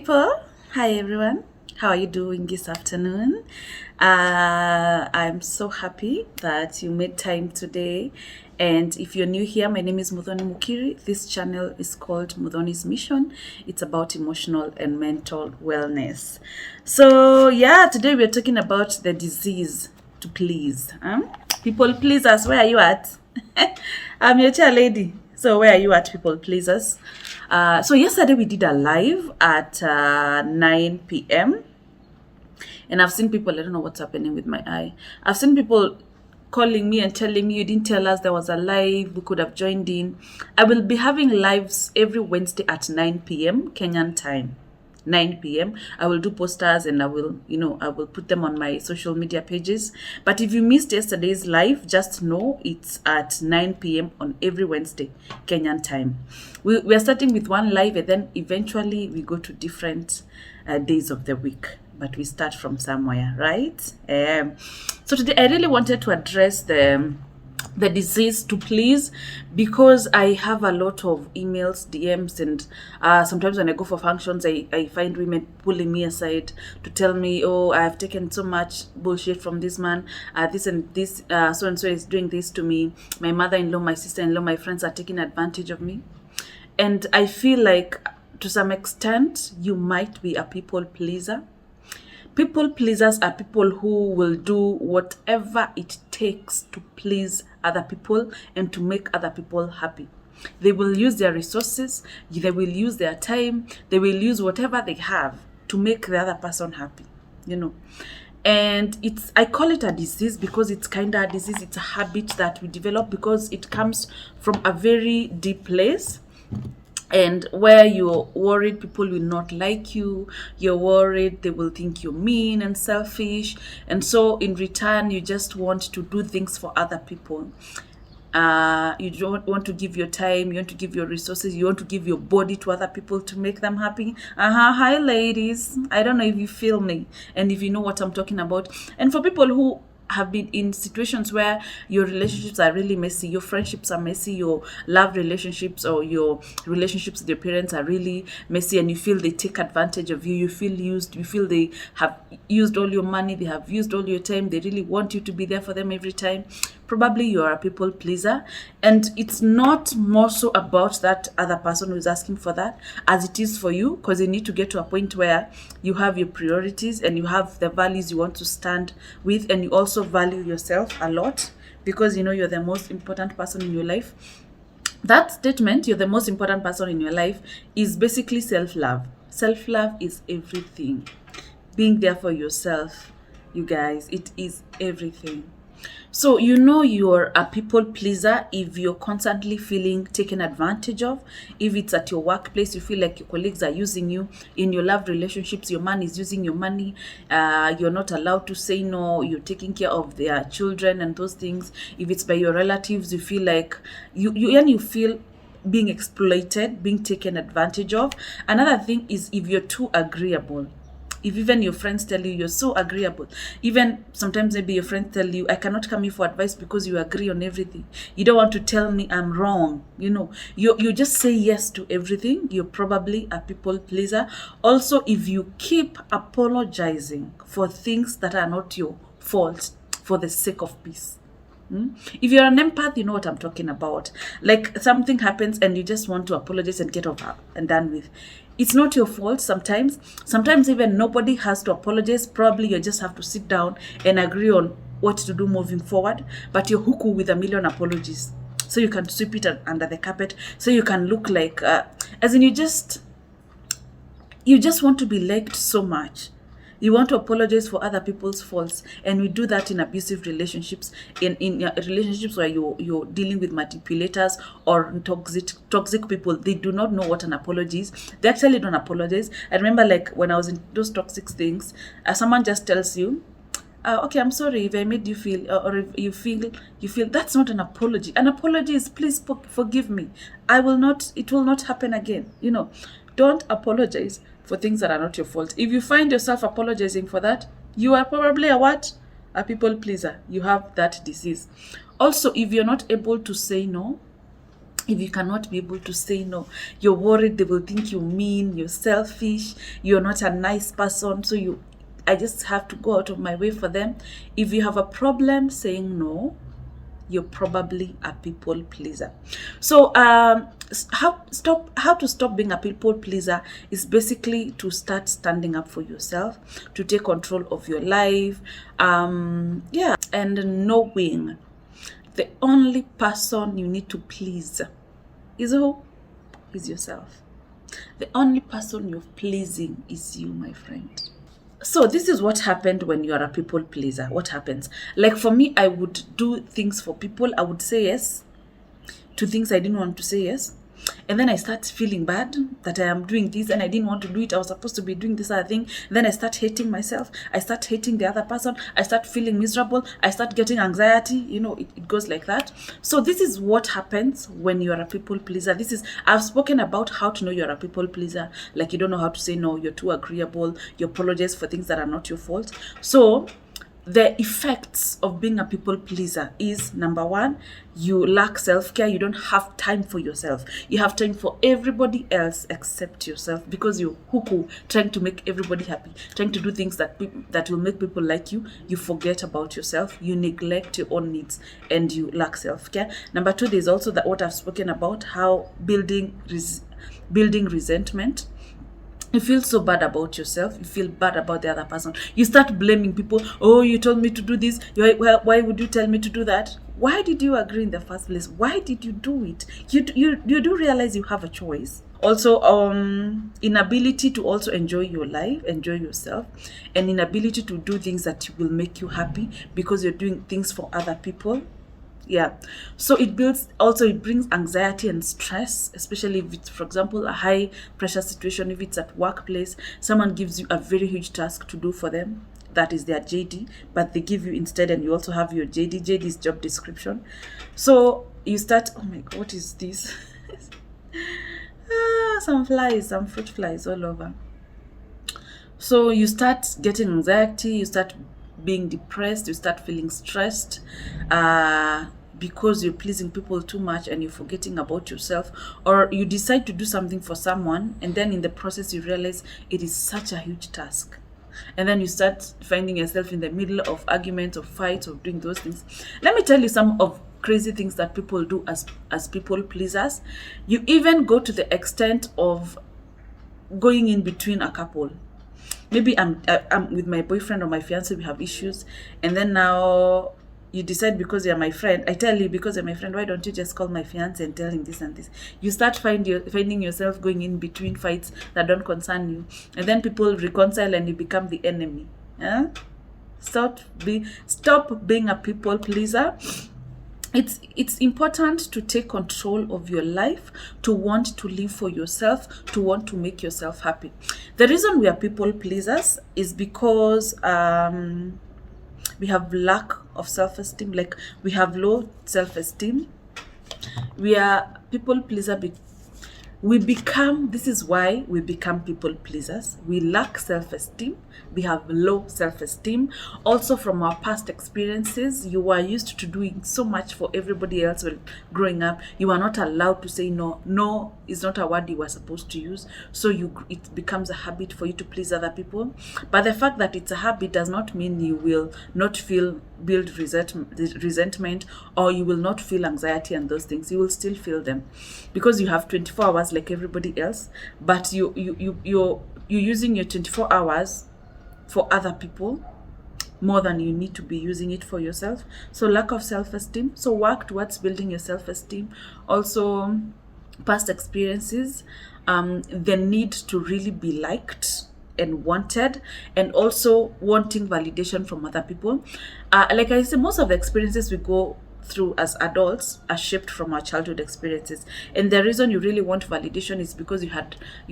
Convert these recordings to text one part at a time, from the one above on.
People, hi everyone. How are you doing this afternoon? I'm so happy that you made time today. And if you're new here, my name is Muthoni Mukiri. This channel is called Muthoni's Mission. It's about emotional and mental wellness. So, yeah, today we're talking about the disease to please. People pleasers, where are you at? I'm your chair lady. So, where are you at, people pleasers? So yesterday we did a live at 9 p.m. and I've seen people, I don't know what's happening with my eye. I've seen people calling me and telling me you didn't tell us there was a live, we could have joined in. I will be having lives every Wednesday at 9 p.m. Kenyan time. 9 p.m. I will do posters and I will put them on my social media pages. But if you missed yesterday's live, just know it's at 9 p.m. on every Wednesday, Kenyan time. We are starting with one live and then eventually we go to different days of the week. But we start from somewhere, right? So today I really wanted to address the disease to please, because I have a lot of emails, DMs, and sometimes when I go for functions, I find women pulling me aside to tell me, oh, I've taken so much bullshit from this man, this and this, so and so is doing this to me. My mother-in-law, my sister-in-law, my friends are taking advantage of me. And I feel like to some extent, you might be a people pleaser. People pleasers are people who will do whatever it takes to please other people and to make other people happy. They will use their resources, they will use their time, they will use whatever they have to make the other person happy, And I call it a disease because it's kind of a disease. It's a habit that we develop because it comes from a very deep place. And where you're worried people will not like you, you're worried they will think you're mean and selfish, and so in return you just want to do things for other people. You don't want to give your time, you want to give your resources, you want to give your body to other people to make them happy. Hi ladies, I don't know if you feel me and if you know what I'm talking about. And for people who have been in situations where your relationships are really messy, your friendships are messy, your love relationships or your relationships with your parents are really messy, and you feel they take advantage of you, you feel used, you feel they have used all your money, they have used all your time, they really want you to be there for them every time. Probably you are a people pleaser, and it's not more so about that other person who is asking for that as it is for you, because you need to get to a point where you have your priorities and you have the values you want to stand with, and you also value yourself a lot because you're the most important person in your life. That statement, you're the most important person in your life, is basically self-love. Self-love is everything. Being there for yourself, you guys, it is everything. So you're a people pleaser if you're constantly feeling taken advantage of. If it's at your workplace, you feel like your colleagues are using you. In your love relationships, your man is using your money. You're not allowed to say no. You're taking care of their children and those things. If it's by your relatives, you feel like you feel being exploited, being taken advantage of. Another thing is if you're too agreeable. If even your friends tell you you're so agreeable, even sometimes maybe your friends tell you, I cannot come here for advice because you agree on everything. You don't want to tell me I'm wrong. You just say yes to everything. You're probably a people pleaser. Also, if you keep apologizing for things that are not your fault for the sake of peace. If you're an empath, you know what I'm talking about. Like something happens and you just want to apologize and get over and done with. It's not your fault sometimes. Sometimes even nobody has to apologize. Probably you just have to sit down and agree on what to do moving forward. But you're huku with a million apologies. So you can sweep it under the carpet. So you can look like, as in you just want to be liked so much. You want to apologize for other people's faults, and we do that in abusive relationships, in relationships where you're dealing with manipulators or toxic people. They do not know what an apology is. They actually don't apologize. I remember like when I was in those toxic things, someone just tells you, okay, I'm sorry if I made you feel, or if you feel that's not an apology. An apology is, please forgive me. It will not happen again. Don't apologize for things that are not your fault. If you find yourself apologizing for that, you are probably a what? A people pleaser. You have that disease. Also, if you're not able to say no, if you cannot be able to say no, you're worried they will think you're mean, you're selfish, you're not a nice person, so I just have to go out of my way for them. If you have a problem saying no, you're probably a people pleaser. So how to stop being a people pleaser is basically to start standing up for yourself, to take control of your life, and knowing the only person you need to please is who? Is yourself. The only person you're pleasing is you, my friend. So this is what happened when you are a people pleaser. What happens? Like for me, I would do things for people. I would say yes to things I didn't want to say yes. And then I start feeling bad that I am doing this and I didn't want to do it. I was supposed to be doing this other thing. And then I start hating myself. I start hating the other person. I start feeling miserable. I start getting anxiety. It goes like that. So this is what happens when you are a people pleaser. I've spoken about how to know you're a people pleaser. Like you don't know how to say no. You're too agreeable. You apologize for things that are not your fault. So the effects of being a people pleaser is, number one, you lack self-care. You don't have time for yourself. You have time for everybody else except yourself, because you're huku, trying to make everybody happy, trying to do things that will make people like you. You forget about yourself. You neglect your own needs and you lack self-care. Number two, there's also what I've spoken about, how building resentment. You feel so bad about yourself. You feel bad about the other person. You start blaming people. Oh, you told me to do this. Why would you tell me to do that? Why did you agree in the first place? Why did you do it? You do realize you have a choice. Also, inability to also enjoy your life, enjoy yourself, and inability to do things that will make you happy because you're doing things for other people. Yeah, so it brings anxiety and stress, especially if it's, for example, a high pressure situation. If it's at workplace, someone gives you a very huge task to do for them, that is their JD, but they give you instead, and you also have your JD is job description. So you start, oh my god, what is this? Some fruit flies all over. So you start getting anxiety, you start being depressed, you start feeling stressed, because you're pleasing people too much and you're forgetting about yourself. Or you decide to do something for someone, and then in the process you realize it is such a huge task, and then you start finding yourself in the middle of arguments or fights or doing those things. Let me tell you some of crazy things that people do as people pleasers. You even go to the extent of going in between a couple. Maybe I'm with my boyfriend or my fiance, we have issues, and then now you decide, because you're my friend, I tell you, because you're my friend, why don't you just call my fiance and tell him this and this? You start finding yourself going in between fights that don't concern you, and then people reconcile and you become the enemy. Stop being a people pleaser. It's important to take control of your life, to want to live for yourself, to want to make yourself happy. The reason we are people pleasers is because we have lack of self-esteem. Like, we have low self-esteem. We are people pleaser. This is why we become people pleasers. We lack self-esteem. We have low self-esteem. Also, from our past experiences, you were used to doing so much for everybody else when growing up. You are not allowed to say no. No is not a word you were supposed to use. So it becomes a habit for you to please other people. But the fact that it's a habit does not mean you will not build resentment, or you will not feel anxiety and those things. You will still feel them, because you have 24 hours like everybody else, but you're using your 24 hours for other people more than you need to be using it for yourself. So lack of self-esteem. So work towards building your self-esteem. Also, past experiences, the need to really be liked and wanted, and also wanting validation from other people. Like I said, most of the experiences we go through as adults are shaped from our childhood experiences, and the reason you really want validation is because you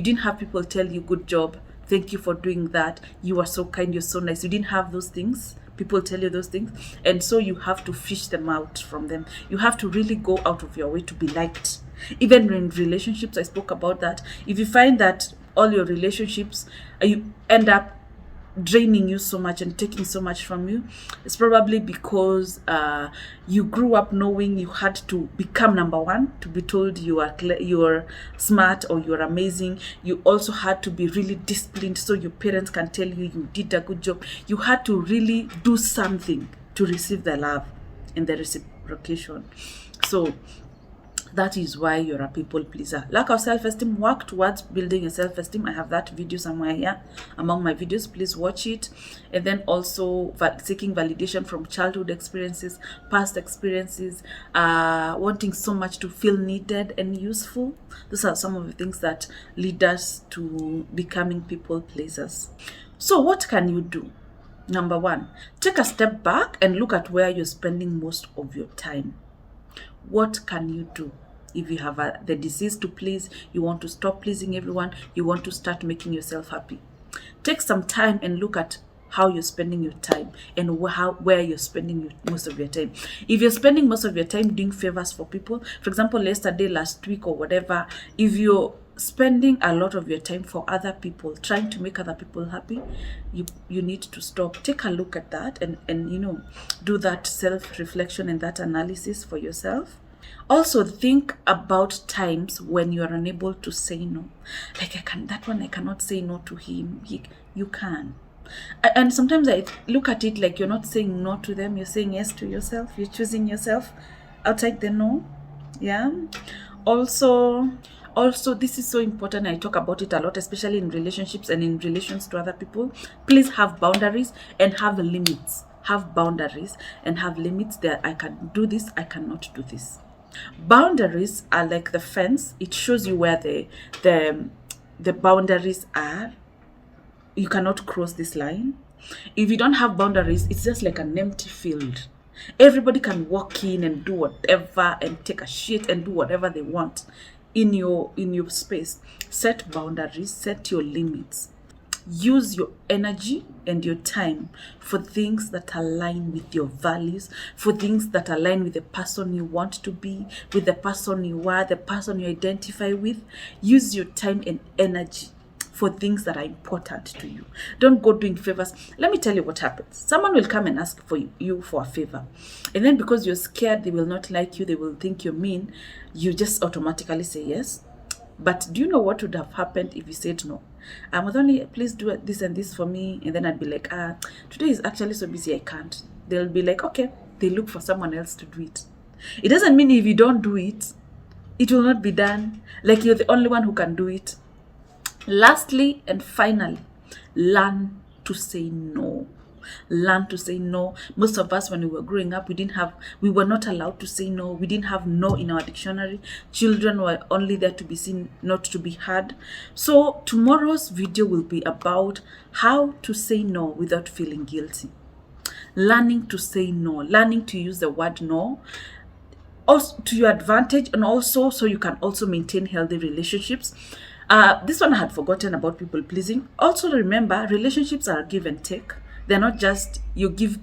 didn't have people tell you, good job, thank you for doing that, you are so kind, you're so nice. You didn't have those things. People tell you those things, and so you have to fish them out from them. You have to really go out of your way to be liked. Even in relationships, I spoke about that. If you find that all your relationships, you end up draining you so much and taking so much from you, it's probably because you grew up knowing you had to become number one to be told you are smart or you're amazing. You also had to be really disciplined so your parents can tell you you did a good job. You had to really do something to receive the love and the reciprocation. So that is why you're a people pleaser. Lack of self-esteem. Work towards building a self-esteem. I have that video somewhere here among my videos. Please watch it. And then also seeking validation from childhood experiences, past experiences, wanting so much to feel needed and useful. Those are some of the things that lead us to becoming people pleasers. So what can you do? Number one, take a step back and look at where you're spending most of your time. What can you do? If you have the disease to please, you want to stop pleasing everyone, you want to start making yourself happy. Take some time and look at how you're spending your time and where you're spending most of your time. If you're spending most of your time doing favors for people, for example, yesterday, last week or whatever, if you're spending a lot of your time for other people, trying to make other people happy, you need to stop. Take a look at that and do that self-reflection and that analysis for yourself. Also think about times when you are unable to say no. Like, I cannot say no to him. You can. And sometimes I look at it like you're not saying no to them, you're saying yes to yourself. You're choosing yourself outside the no. Yeah. Also, this is so important. I talk about it a lot, especially in relationships and in relations to other people. Please have boundaries and have limits. Have boundaries and have limits there. I can do this, I cannot do this. Boundaries are like the fence. It shows you where the boundaries are. You cannot cross this line. If you don't have boundaries, it's just like an empty field. Everybody can walk in and do whatever and take a shit and do whatever they want in your space. Set boundaries, set your limits. Use your energy and your time for things that align with your values, for things that align with the person you want to be, with the person you are, the person you identify with. Use your time and energy for things that are important to you. Don't go doing favors. Let me tell you what happens. Someone will come and ask for you for a favor. And then because you're scared they will not like you, they will think you're mean, you just automatically say yes. But do you know what would have happened if you said no? Muthoni, please do this and this for me. And then I'd be like, today is actually so busy, I can't. They'll be like, okay. They look for someone else to do it. It doesn't mean if you don't do it, it will not be done. Like you're the only one who can do it. Lastly and finally, learn to say no. Learn to say no. Most of us, when we were growing up, we were not allowed to say no. We didn't have no in our dictionary. Children were only there to be seen, not to be heard. So tomorrow's video will be about how to say no without feeling guilty. Learning to say no, learning to use the word no also to your advantage, and also so you can also maintain healthy relationships. This one I had forgotten about people pleasing. Also remember, relationships are give and take. They're not just you give.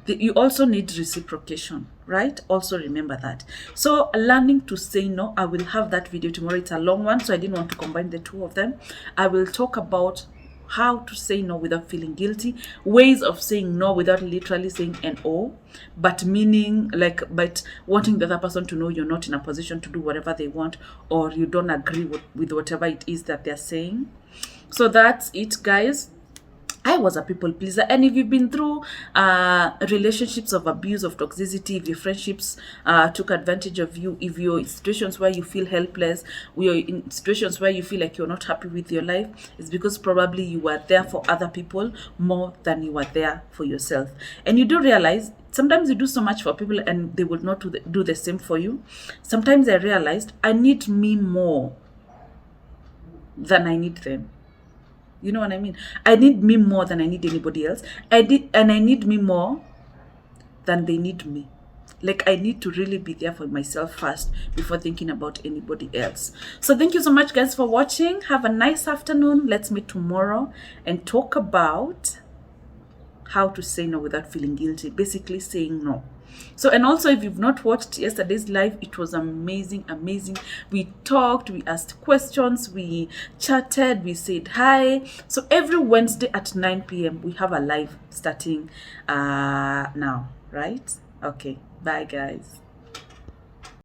You also need reciprocation, right? Also remember that. So learning to say no, I will have that video tomorrow. It's a long one, so I didn't want to combine the two of them. I will talk about how to say no without feeling guilty, ways of saying no without literally saying no, but meaning but wanting the other person to know you're not in a position to do whatever they want, or you don't agree with whatever it is that they're saying. So that's it, guys. I was a people pleaser, and if you've been through relationships of abuse, of toxicity, if your friendships took advantage of you, if you're in situations where you feel helpless, you're in situations where you feel like you're not happy with your life, it's because probably you were there for other people more than you were there for yourself. And you do realize sometimes you do so much for people and they will not do the same for you. Sometimes I realized I need me more than I need them. You know what I mean? I need me more than I need anybody else. I need me more than they need me. Like, I need to really be there for myself first before thinking about anybody else. So thank you so much, guys, for watching. Have a nice afternoon. Let's meet tomorrow and talk about how to say no without feeling guilty. Basically saying no. So, and also if you've not watched yesterday's live, it was amazing, amazing. We talked, we asked questions, we chatted, we said hi. So every Wednesday at 9 p.m. we have a live starting now, right? Okay, bye guys.